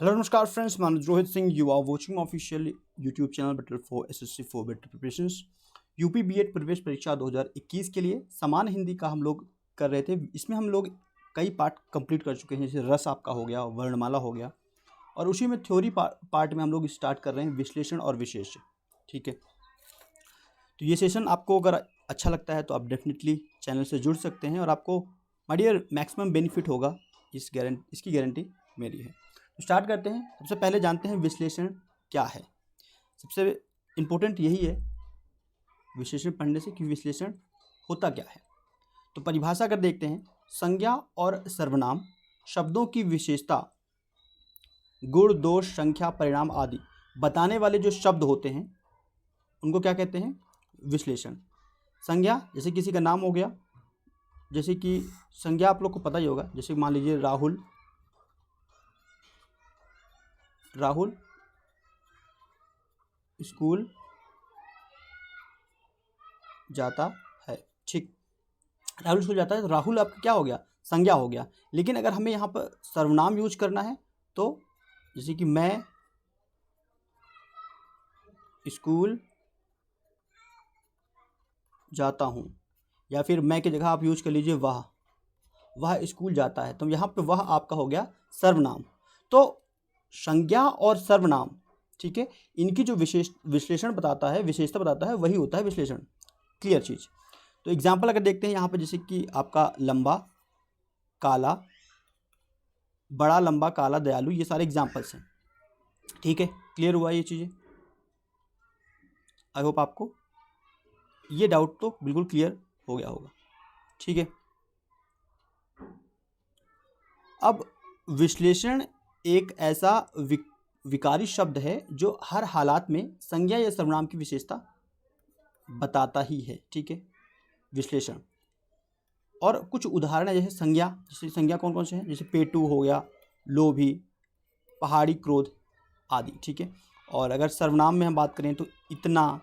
Hello नमस्कार friends, मैं Rohit Singh. You are watching official YouTube channel better for SSC for better preparations. UP BEd प्रवेश परीक्षा 2021 के लिए समान हिंदी का हम लोग कर रहे थे। इसमें हम लोग कई पार्ट कंप्लीट कर चुके हैं, जैसे रस आपका हो गया, वर्णमाला हो गया, और उसी में थ्योरी पार्ट में हम लोग स्टार्ट कर रहे हैं विश्लेषण और विशेष। ठीक है, तो ये सेशन आपको अगर अच्छा लगता है तो आप डेफिनेटली चैनल से जुड़ सकते हैं और आपको माय डियर मैक्सिमम बेनिफिट होगा, इसकी गारंटी मेरी है। तो स्टार्ट करते हैं। सबसे पहले जानते हैं विश्लेषण क्या है। सबसे इम्पोर्टेंट यही है विश्लेषण पढ़ने से कि विश्लेषण होता क्या है। तो परिभाषा अगर देखते हैं, संज्ञा और सर्वनाम शब्दों की विशेषता, गुण, दोष, संख्या, परिणाम आदि बताने वाले जो शब्द होते हैं उनको क्या कहते हैं? विश्लेषण। संज्ञा जैसे किसी का नाम हो गया, जैसे कि संज्ञा आप लोग को पता ही होगा, जैसे मान लीजिए राहुल स्कूल जाता है। ठीक, राहुल स्कूल जाता है तो राहुल आपका क्या हो गया? संज्ञा हो गया। लेकिन अगर हमें यहाँ पर सर्वनाम यूज करना है तो जैसे कि मैं स्कूल जाता हूँ, या फिर मैं की जगह आप यूज कर लीजिए वह स्कूल जाता है, तो यहाँ पे वह आपका हो गया सर्वनाम। तो संज्ञा और सर्वनाम, ठीक है, इनकी जो विश्लेषण बताता है, विशेषता बताता है, वही होता है विश्लेषण। क्लियर चीज़। तो एग्जाम्पल अगर देखते हैं यहाँ पे, जैसे कि आपका लंबा, काला, बड़ा, लंबा, काला, दयालु, ये सारे एग्जाम्पल्स हैं। ठीक है, क्लियर हुआ ये चीज़ें? आई होप आपको ये डाउट तो बिल्कुल क्लियर हो गया होगा। ठीक है, अब विश्लेषण एक ऐसा विकारी शब्द है जो हर हालात में संज्ञा या सर्वनाम की विशेषता बताता ही है। ठीक है, विश्लेषण। और कुछ उदाहरण है, जैसे संज्ञा, जैसे संज्ञा कौन कौन से हैं? जैसे पेटू हो गया, लोभी, पहाड़ी, क्रोध आदि। ठीक है, और अगर सर्वनाम में हम बात करें तो इतना,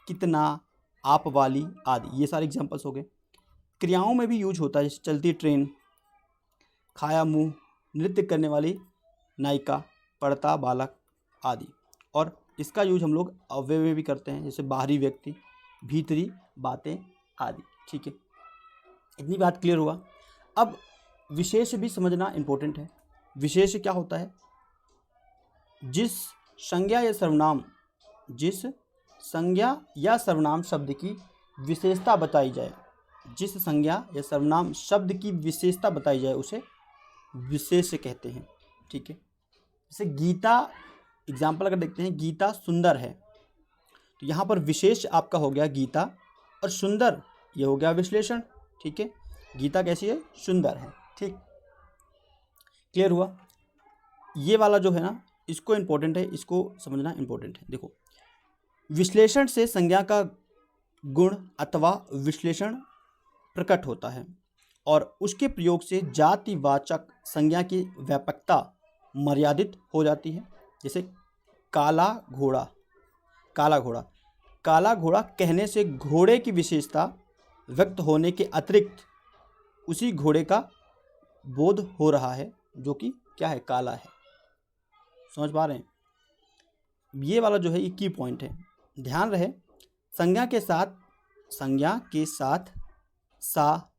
कितना, आप वाली आदि, ये सारे एग्जांपल्स हो गए। क्रियाओं में भी यूज होता है, जैसे चलती ट्रेन, खाया मुंह, नृत्य करने वाली नायिका, पढ़ता बालक आदि। और इसका यूज हम लोग अव्यय में भी करते हैं, जैसे बाहरी व्यक्ति, भीतरी बातें आदि। ठीक है, इतनी बात क्लियर हुआ। अब विशेष भी समझना इम्पोर्टेंट है। विशेष क्या होता है? जिस संज्ञा या सर्वनाम शब्द की विशेषता बताई जाए, जिस संज्ञा या सर्वनाम शब्द की विशेषता बताई जाए उसे विशेष कहते हैं। ठीक है, जैसे गीता, एग्जाम्पल अगर देखते हैं, गीता सुंदर है, तो यहाँ पर विशेष आपका हो गया गीता, और सुंदर ये हो गया विश्लेषण। ठीक है, गीता कैसी है? सुंदर है। ठीक, क्लियर हुआ? ये वाला जो है ना, इसको इम्पोर्टेंट है, इसको समझना इम्पोर्टेंट है। देखो, विश्लेषण से संज्ञा का गुण अथवा विश्लेषण प्रकट होता है, और उसके प्रयोग से जातिवाचक संज्ञा की व्यापकता मर्यादित हो जाती है। जैसे काला घोड़ा, काला घोड़ा, काला घोड़ा कहने से घोड़े की विशेषता व्यक्त होने के अतिरिक्त उसी घोड़े का बोध हो रहा है, जो कि क्या है? काला है। समझ पा रहे हैं? ये वाला जो है ये की पॉइंट है, ध्यान रहे। संज्ञा के साथ सा,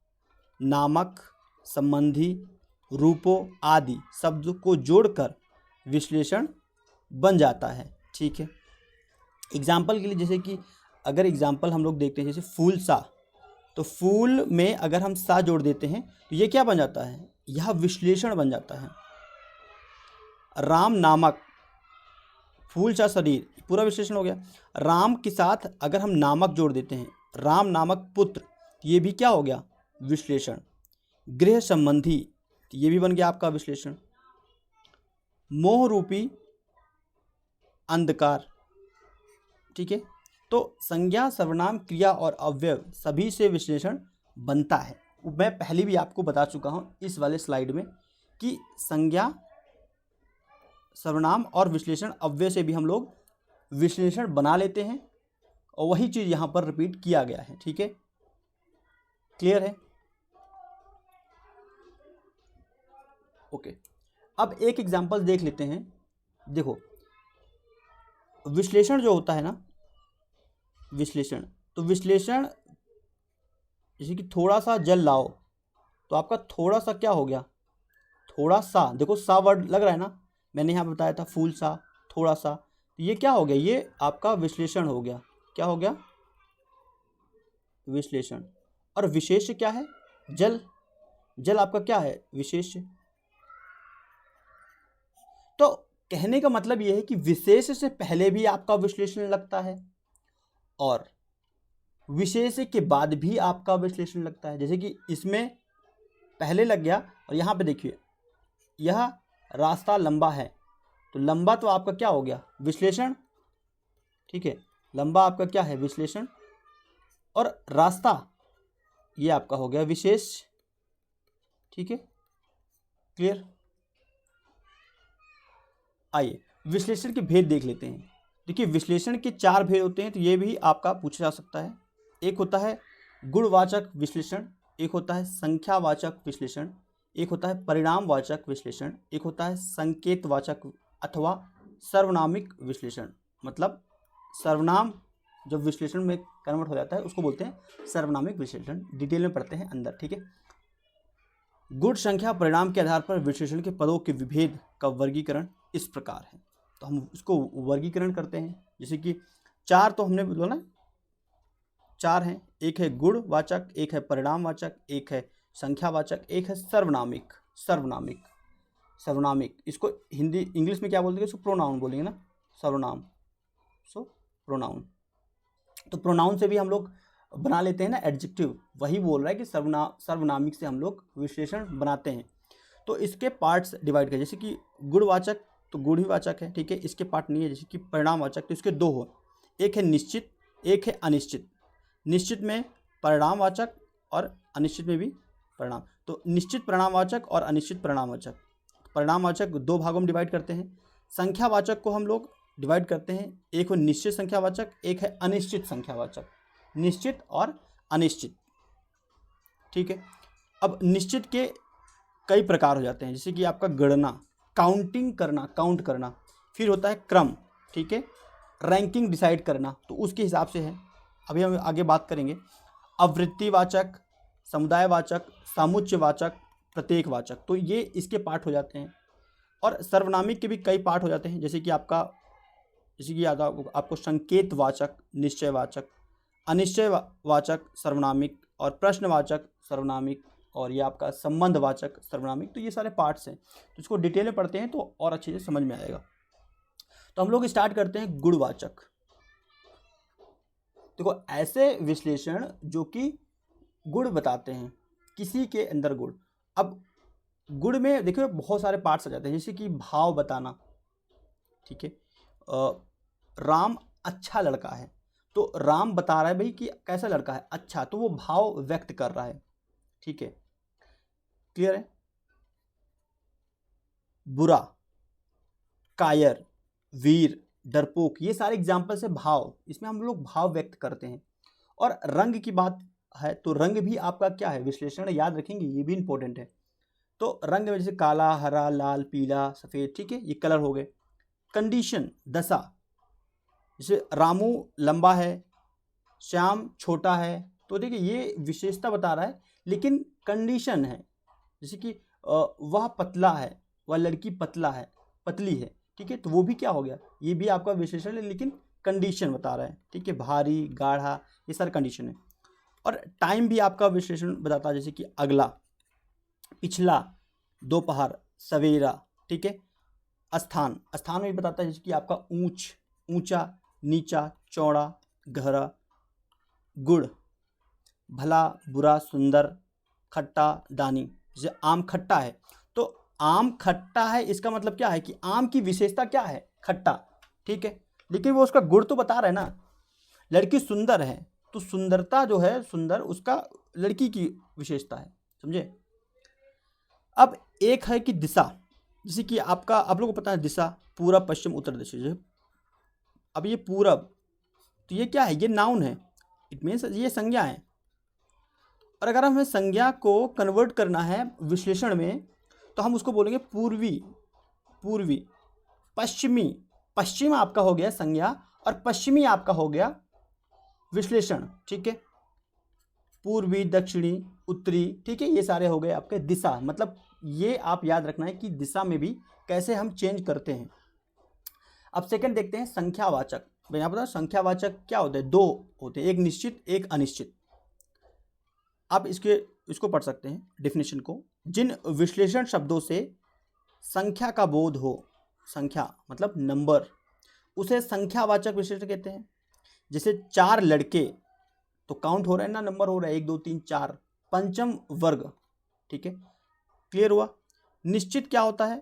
नामक, संबंधी, रूपों आदि शब्द को जोड़कर विश्लेषण बन जाता है। ठीक है, एग्जाम्पल के लिए, जैसे कि अगर एग्जाम्पल हम लोग देखते हैं, जैसे फूल सा, तो फूल में अगर हम सा जोड़ देते हैं तो ये क्या बन जाता है? यह विश्लेषण बन जाता है। राम नामक, फूल सा शरीर, पूरा विश्लेषण हो गया। राम के साथ अगर हम नामक जोड़ देते हैं, राम नामक पुत्र, ये भी क्या हो गया? विश्लेषण। गृह संबंधी, ये भी बन गया आपका विश्लेषण। मोह रूपी अंधकार। ठीक है, तो संज्ञा, सर्वनाम, क्रिया और अव्यय सभी से विश्लेषण बनता है। मैं पहले भी आपको बता चुका हूं इस वाले स्लाइड में कि संज्ञा, सर्वनाम और विश्लेषण, अव्यय से भी हम लोग विश्लेषण बना लेते हैं, और वही चीज़ यहाँ पर रिपीट किया गया है। ठीक है, क्लियर है? ओके, अब एक एग्जांपल देख लेते हैं। देखो, विश्लेषण जो होता है ना, विश्लेषण, तो विश्लेषण जैसे कि थोड़ा सा जल लाओ, तो आपका थोड़ा सा क्या हो गया, थोड़ा सा, देखो सा वर्ड लग रहा है ना, मैंने यहाँ बताया था फूल सा, थोड़ा सा, तो ये क्या हो गया, ये आपका विश्लेषण हो गया। क्या हो गया, विश्लेषण। और विशेष क्या है, जल, जल आपका क्या है, विशेष। तो कहने का मतलब ये है कि विशेष से पहले भी आपका विश्लेषण लगता है और विशेष के बाद भी आपका विश्लेषण लगता है। जैसे कि इसमें पहले लग गया, और यहाँ पे देखिए, यह रास्ता लंबा है, तो लंबा तो आपका क्या हो गया, विश्लेषण, ठीक है, लंबा आपका क्या है, विश्लेषण, और रास्ता ये आपका हो गया विशेष, ठीक है, क्लियर। आइए विश्लेषण के भेद देख लेते हैं। देखिए, विश्लेषण के 4 भेद होते हैं, तो ये भी आपका पूछा जा सकता है। एक होता है गुणवाचक विश्लेषण, एक होता है संख्यावाचक विश्लेषण, एक होता है परिणामवाचक विश्लेषण, एक होता है संकेतवाचक अथवा सर्वनामिक विश्लेषण। मतलब सर्वनाम जो विश्लेषण में कन्वर्ट हो जाता है उसको बोलते हैं सर्वनामिक विश्लेषण। डिटेल में पढ़ते हैं अंदर, ठीक है। गुण संख्या परिणाम के आधार पर विश्लेषण के पदों के विभेद का वर्गीकरण इस प्रकार है। तो हम इसको वर्गीकरण करते हैं। जैसे कि 4 तो हमने बोला ना, 4 हैं, एक है गुणवाचक, एक है परिणामवाचक, एक है संख्यावाचक, एक है सर्वनामिक। सर्वनामिक, सर्वनामिक, इसको हिंदी इंग्लिश में क्या बोलते हैं, इसको प्रोनाउन बोलेंगे ना, सर्वनाम, सो प्रोनाउन। तो प्रोनाउन से भी हम लोग बना लेते हैं ना एडजेक्टिव, वही बोल रहा है कि सर्वनामिक से हम लोग विश्लेषण बनाते हैं। तो इसके पार्ट्स डिवाइड करें, जैसे कि गुणवाचक तो गुणवाचक है, ठीक है, इसके पार्ट नहीं है। जैसे कि परिणामवाचक तो इसके 2 हो, एक है निश्चित, एक है अनिश्चित। निश्चित में परिणामवाचक और अनिश्चित में भी परिणाम। तो निश्चित परिणामवाचक और अनिश्चित परिणामवाचक। परिणामवाचक 2 भागों में डिवाइड करते हैं। संख्यावाचक को हम लोग डिवाइड करते हैं, एक हो निश्चित संख्यावाचक, एक है अनिश्चित संख्यावाचक। निश्चित और अनिश्चित, ठीक है। अब निश्चित के कई प्रकार हो जाते हैं, जैसे कि आपका गणना, काउंटिंग करना, काउंट करना। फिर होता है क्रम, ठीक है, रैंकिंग डिसाइड करना, तो उसके हिसाब से है। अभी हम आगे बात करेंगे। आवृत्तिवाचक, समुदायवाचक, सामुच्यवाचक, प्रत्येकवाचक, तो ये इसके पार्ट हो जाते हैं। और सर्वनामिक के भी कई पार्ट हो जाते हैं, जैसे कि आपका, जैसे कि याद आपको संकेतवाचक, निश्चयवाचक, अनिश्चयवाचक सर्वनामिक, और प्रश्नवाचक सर्वनामिक, और ये आपका संबंधवाचक सर्वनामिक। तो ये सारे पार्ट्स हैं, तो इसको डिटेल में पढ़ते हैं तो और अच्छे से समझ में आएगा। तो हम लोग स्टार्ट करते हैं गुणवाचक। देखो, ऐसे विश्लेषण जो कि गुण बताते हैं, किसी के अंदर गुण। अब गुण में देखिए बहुत सारे पार्ट्स आ जाते हैं, जैसे कि भाव बताना, ठीक है। राम अच्छा लड़का है, तो राम बता रहा है भाई कि कैसा लड़का है, अच्छा, तो वो भाव व्यक्त कर रहा है, ठीक है, क्लियर है। बुरा, कायर, वीर, डरपोक, ये सारे एग्जाम्पल्स है भाव, इसमें हम लोग भाव व्यक्त करते हैं। और रंग की बात है तो रंग भी आपका क्या है, विश्लेषण, याद रखेंगे, ये भी इंपॉर्टेंट है। तो रंग में जैसे काला, हरा, लाल, पीला, सफ़ेद, ठीक है, ये कलर हो गए। कंडीशन, दशा, जैसे रामू लंबा है, श्याम छोटा है, तो देखिए ये विशेषता बता रहा है, लेकिन कंडीशन है। जैसे कि वह पतला है, वह लड़की पतला है, पतली है, ठीक है, तो वो भी क्या हो गया, ये भी आपका विशेषण है, लेकिन कंडीशन बता रहा है, ठीक है। भारी, गाढ़ा, ये सारे कंडीशन है। और टाइम भी आपका विशेषण बताता है, जैसे कि अगला, पिछला, दोपहर, सवेरा, ठीक है। स्थान, स्थान में भी बताता है, जैसे कि आपका ऊंच, ऊंचा, नीचा, चौड़ा, गहरा। गुण, भला, बुरा, सुंदर, खट्टा, दानी। जैसे आम खट्टा है, तो आम खट्टा है, इसका मतलब क्या है कि आम की विशेषता क्या है, खट्टा, ठीक है, लेकिन वो उसका गुण तो बता रहा है ना। लड़की सुंदर है, तो सुंदरता जो है, सुंदर उसका लड़की की विशेषता है, समझे। अब एक है कि दिशा, जैसे कि आपका, आप लोगों को पता है दिशा, पूरब, पश्चिम, उत्तर, दक्षिण। अब ये पूरब, तो ये क्या है, ये नाउन है, इट मीन्स ये संज्ञा है। और अगर हमें संज्ञा को कन्वर्ट करना है विश्लेषण में, तो हम उसको बोलेंगे पूर्वी, पूर्वी, पश्चिमी, पश्चिम आपका हो गया संज्ञा और पश्चिमी आपका हो गया विश्लेषण, ठीक है। पूर्वी, दक्षिणी, उत्तरी, ठीक है, ये सारे हो गए आपके दिशा। मतलब ये आप याद रखना है कि दिशा में भी कैसे हम चेंज करते हैं। अब सेकंड देखते हैं संख्यावाचक। मैं यहाँ बता संख्यावाचक क्या होते हैं, दो होते हैं, एक निश्चित एक अनिश्चित। आप इसको पढ़ सकते हैं डेफिनेशन को। जिन विश्लेषण शब्दों से संख्या का बोध हो, संख्या मतलब नंबर, उसे संख्यावाचक विशेषण कहते हैं। जैसे 4 लड़के, तो काउंट हो रहा है ना, नंबर हो रहा है 1 2 3 4, पंचम वर्ग, ठीक है, क्लियर हुआ। निश्चित क्या होता है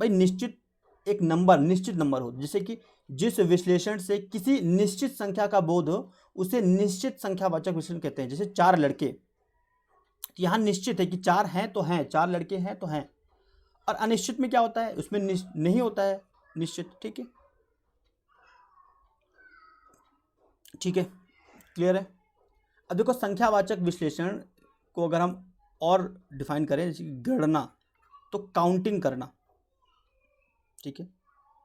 भाई, निश्चित एक नंबर, निश्चित नंबर हो, जैसे कि जिस विश्लेषण से किसी निश्चित संख्या का बोध हो उसे निश्चित संख्यावाचक विशेषण कहते हैं। जैसे 4 लड़के, तो यहाँ निश्चित है कि 4 हैं तो हैं, 4 लड़के हैं तो हैं। और अनिश्चित में क्या होता है, उसमें नहीं होता है निश्चित, ठीक है, ठीक है, क्लियर है। अब देखो संख्यावाचक विश्लेषण को अगर हम और डिफाइन करें, जैसे गणना, तो काउंटिंग करना, ठीक है।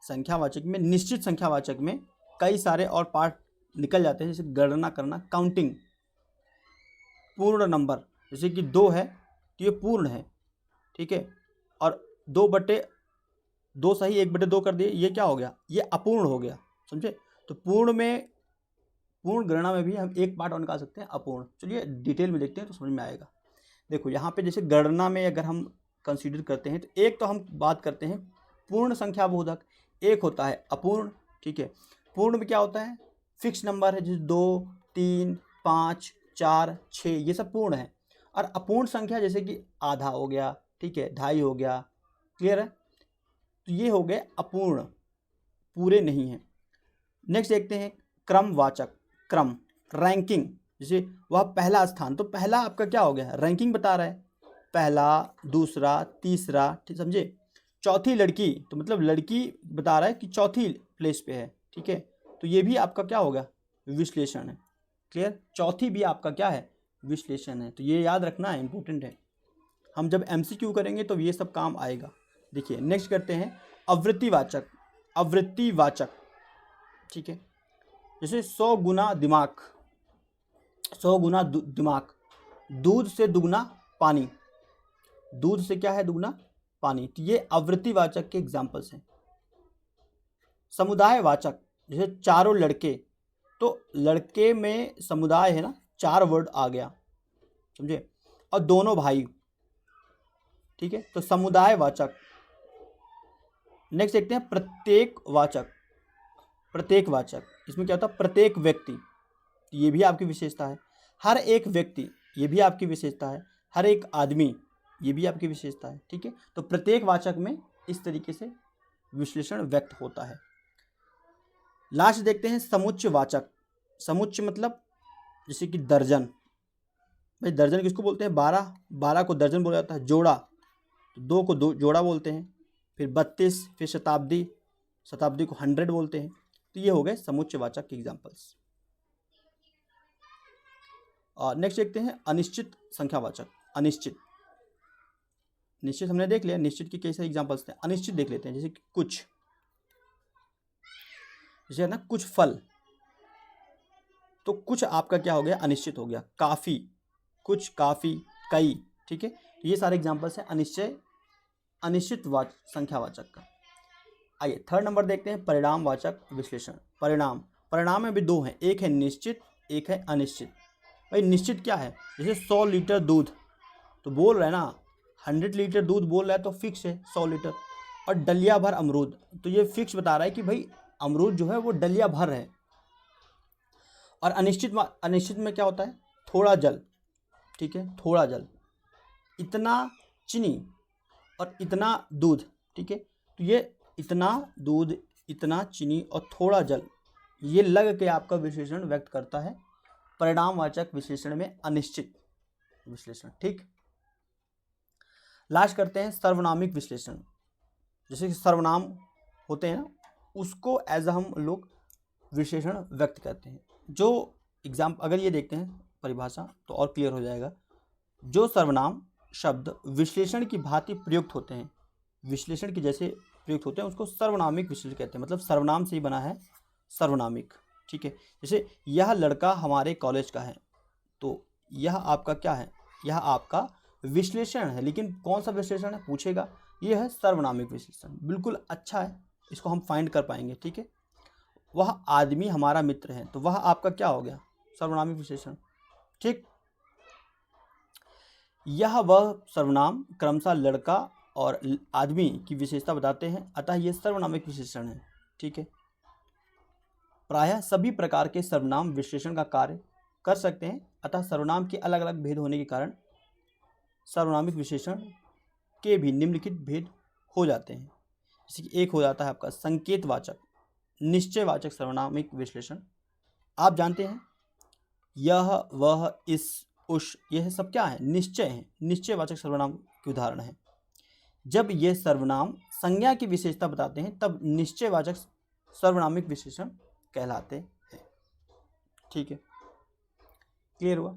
संख्यावाचक में, निश्चित संख्यावाचक में कई सारे और पार्ट निकल जाते हैं, जैसे गणना करना, काउंटिंग, पूर्ण नंबर, जैसे कि 2 है तो ये पूर्ण है, ठीक है, और 2/2 सही 1/2 कर दिए, ये क्या हो गया, ये अपूर्ण हो गया, समझे। तो पूर्ण गणना में भी हम एक पार्ट और निकाल सकते हैं, अपूर्ण। चलिए डिटेल में देखते हैं तो समझ में आएगा। देखो यहाँ पे जैसे गणना में अगर हम कंसीडर करते हैं तो एक तो हम बात करते हैं पूर्ण संख्या बोधक, एक होता है अपूर्ण, ठीक है। पूर्ण में क्या होता है, फिक्स नंबर है, जैसे 2 3 5 4 6, ये सब पूर्ण है। और अपूर्ण संख्या जैसे कि आधा हो गया, ठीक है, 2.5 हो गया, क्लियर है, तो ये हो गए अपूर्ण, पूरे नहीं हैं। नेक्स्ट देखते हैं क्रमवाचक, क्रम, रैंकिंग, जैसे वह पहला स्थान, तो पहला आपका क्या हो गया, रैंकिंग बता रहा है, पहला, दूसरा, तीसरा, ठीक, समझे। चौथी लड़की, तो मतलब लड़की बता रहा है कि चौथी प्लेस पे है, ठीक है, तो ये भी आपका क्या होगा, विश्लेषण है, क्लियर। चौथी भी आपका क्या है, विश्लेषण है, तो ये याद रखना है, इंपॉर्टेंट है। हम जब MCQ करेंगे तो ये सब काम आएगा। देखिए नेक्स्ट करते हैं आवृत्तिवाचक, आवृत्तिवाचक, ठीक है। जैसे 100 गुना दिमाग, 100 गुना दिमाग, दूध से दुगना पानी, दूध से क्या है दुगना पानी, तो ये आवृत्तिवाचक के एग्जाम्पल्स हैं। समुदायवाचक, जैसे चारों लड़के, तो लड़के में समुदाय है ना, 4 वर्ड आ गया, समझे, और दोनों भाई, ठीक है, तो समुदायवाचक। नेक्स्ट देखते हैं प्रत्येकवाचक, प्रत्येकवाचक, इसमें क्या होता है, प्रत्येक व्यक्ति, ये भी आपकी विशेषता है। हर एक व्यक्ति, ये भी आपकी विशेषता है। हर एक आदमी, ये भी आपकी विशेषता है, ठीक है। तो प्रत्येकवाचक में इस तरीके से विश्लेषण व्यक्त होता है। लास्ट देखते हैं समुच्चयवाचक। समुच्चय मतलब जैसे कि दर्जन, भाई दर्जन किसको बोलते हैं, 12 को दर्जन बोला जाता है। जोड़ा, तो 2 को जोड़ा बोलते हैं। फिर 32, फिर शताब्दी को 100 बोलते हैं। तो ये हो गए समुच्चयवाचक के एग्जाम्पल्स। और नेक्स्ट देखते हैं अनिश्चित संख्यावाचक। अनिश्चित, निश्चित हमने देख लिया, निश्चित के कैसे एग्जाम्पल्स थे। अनिश्चित देख लेते हैं, जैसे कि कुछ, जैसे ना कुछ फल, तो कुछ आपका क्या हो गया, अनिश्चित हो गया। काफ़ी, कुछ, काफ़ी, कई, ठीक है। तो ये सारे एग्जाम्पल्स हैं अनिश्चित संख्यावाचक का। आइए थर्ड नंबर देखते हैं परिणामवाचक विश्लेषण। परिणाम में भी 2 हैं, एक है निश्चित, एक है अनिश्चित। भाई निश्चित क्या है, जैसे 100 लीटर दूध, तो बोल रहा है ना 100 लीटर दूध बोल रहा है, तो फिक्स है 100 लीटर। और डलिया भर अमरूद, तो ये फिक्स बता रहा है कि भाई अमरूद जो है वो डलिया भर है। और अनिश्चित में क्या होता है, थोड़ा जल, ठीक है, थोड़ा जल, इतना चीनी और इतना दूध, ठीक है। तो ये इतना दूध, इतना चीनी और थोड़ा जल, ये लग के आपका विश्लेषण व्यक्त करता है परिणामवाचक विश्लेषण में अनिश्चित विश्लेषण, ठीक। लास्ट करते हैं सर्वनामिक विश्लेषण। जैसे कि सर्वनाम होते हैं ना, उसको एज हम लोग विश्लेषण व्यक्त करते हैं। जो अगर ये देखते हैं परिभाषा तो और क्लियर हो जाएगा। जो सर्वनाम शब्द विश्लेषण की भांति प्रयुक्त होते हैं, विश्लेषण की जैसे प्रयुक्त होते हैं उसको सर्वनामिक विशेषण कहते हैं। मतलब सर्वनाम से ही बना है सर्वनामिक, ठीक है। जैसे यह लड़का हमारे कॉलेज का है, तो यह आपका क्या है, यह आपका विश्लेषण है। लेकिन कौन सा विश्लेषण है पूछेगा, यह है सर्वनामिक विशेषण। बिल्कुल अच्छा है, इसको हम फाइंड कर पाएंगे, ठीक है। वह आदमी हमारा मित्र है, तो वह आपका क्या हो गया, सर्वनामिक विशेषण, ठीक। यह वह सर्वनाम क्रमशः लड़का और आदमी की विशेषता बताते हैं, अतः ये सर्वनामिक विशेषण है, ठीक है। प्रायः सभी प्रकार के सर्वनाम विशेषण का कार्य कर सकते हैं, अतः सर्वनाम के अलग अलग भेद होने के कारण सर्वनामिक विशेषण के भी निम्नलिखित भेद हो जाते हैं। जैसे कि एक हो जाता है आपका संकेतवाचक निश्चयवाचक सर्वनामिक विश्लेषण। आप जानते हैं यह वह इस उस यह सब क्या है, निश्चय है, निश्चयवाचक सर्वनाम के उदाहरण है। जब ये सर्वनाम संज्ञा की विशेषता बताते हैं तब निश्चयवाचक सर्वनामिक विशेषण कहलाते हैं, ठीक है। क्लियर हुआ।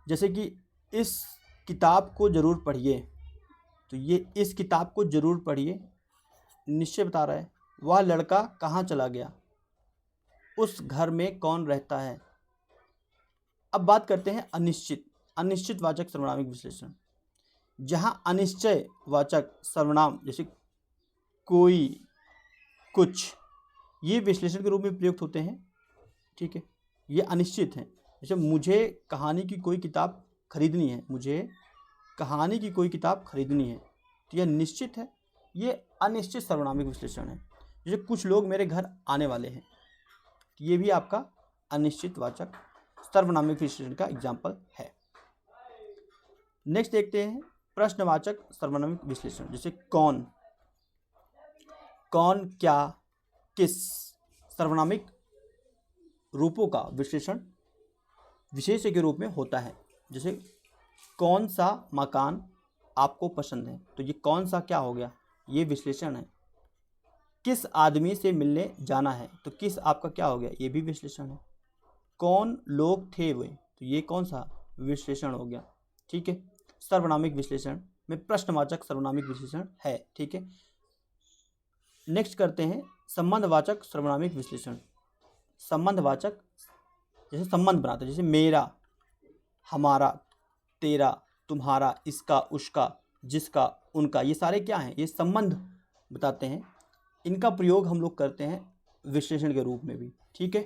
जैसे कि इस किताब को जरूर पढ़िए, तो ये इस किताब को जरूर पढ़िए निश्चय बता रहा है। वह लड़का कहाँ चला गया, उस घर में कौन रहता है। अब बात करते हैं अनिश्चित अनिश्चितवाचक सर्वनामिक विश्लेषण। जहाँ अनिश्चय वाचक सर्वनाम जैसे कोई, कुछ, ये विश्लेषण के रूप में प्रयुक्त होते हैं, ठीक है। ये अनिश्चित हैं। जैसे मुझे कहानी की कोई किताब खरीदनी है, मुझे कहानी की कोई किताब खरीदनी है, तो यह निश्चित है। ये अनिश्चित सर्वनामिक विश्लेषण है। जैसे कुछ लोग मेरे घर आने वाले हैं, तो ये भी आपका अनिश्चितवाचक सर्वनामिक विशेषण का एग्जाम्पल है। नेक्स्ट देखते हैं प्रश्नवाचक सर्वनामिक विश्लेषण। जैसे कौन, कौन, क्या, किस, सर्वनामिक रूपों का विश्लेषण विशेष्य के रूप में होता है। जैसे कौन सा मकान आपको पसंद है, तो ये कौन सा क्या हो गया, ये विश्लेषण है। किस आदमी से मिलने जाना है, तो किस आपका क्या हो गया, ये भी विश्लेषण है। कौन लोग थे वे, तो ये कौन सा विश्लेषण हो गया, ठीक है। सर्वनामिक विश्लेषण में प्रश्नवाचक सर्वनामिक विशेषण है, ठीक है। नेक्स्ट करते हैं संबंधवाचक सर्वनामिक विश्लेषण। संबंधवाचक जैसे संबंध बनाते हैं, जैसे मेरा, हमारा, तेरा, तुम्हारा, इसका, उसका, जिसका, उनका, ये सारे क्या हैं, ये संबंध बताते हैं। इनका प्रयोग हम लोग करते हैं विश्लेषण के रूप में भी, ठीक है।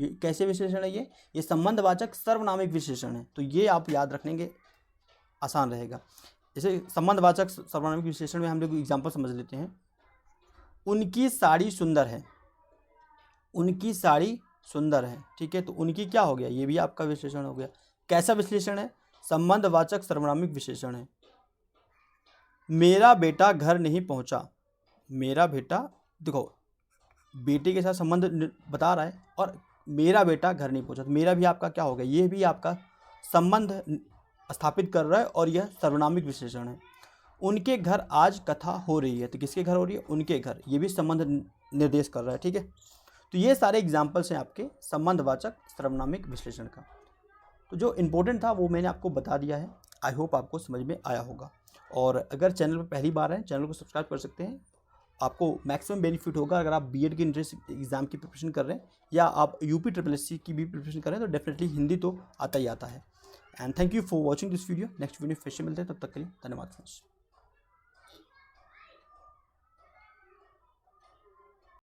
ये कैसे विश्लेषण है, ये संबंधवाचक सर्वनामिक विशेषण है, तो ये आप याद रखेंगे, आसान रहेगा। जैसे संबंधवाचक सर्वनामिक विशेषण में हम लोग एग्जाम्पल समझ लेते हैं। उनकी साड़ी सुंदर है, उनकी साड़ी सुंदर है, ठीक है। तो उनकी क्या हो गया, ये भी आपका विशेषण हो गया। कैसा विश्लेषण है, संबंधवाचक सर्वनामिक विशेषण है। मेरा बेटा घर नहीं पहुंचा, मेरा बेटा, देखो बेटे के साथ संबंध बता रहा है और मेरा बेटा घर नहीं पहुंचा, तो मेरा भी आपका क्या हो गया, ये भी आपका संबंध स्थापित कर रहा है और यह सर्वनामिक विशेषण है। उनके घर आज कथा हो रही है, तो किसके घर हो रही है, उनके घर, ये भी संबंध निर्देश कर रहा है, ठीक है। तो ये सारे एग्जाम्पल्स हैं आपके संबंधवाचक सर्वनामिक विश्लेषण का। तो जो इम्पोर्टेंट था वो मैंने आपको बता दिया है। आई होप आपको समझ में आया होगा। और अगर चैनल पर पहली बार हैं, चैनल को सब्सक्राइब कर सकते हैं। आपको मैक्सिमम बेनिफिट होगा अगर आप बीएड की एंट्रेंस एग्जाम की प्रिपरेशन कर रहे हैं या आप यूपी SSC की भी प्रिपरेशन कर रहे हैं, तो डेफिनेटली हिंदी तो आता ही आता है। And thank you for watching this video. Next video फिर से मिलते हैं, तब तक के लिए धन्यवाद फ्रेंड्स।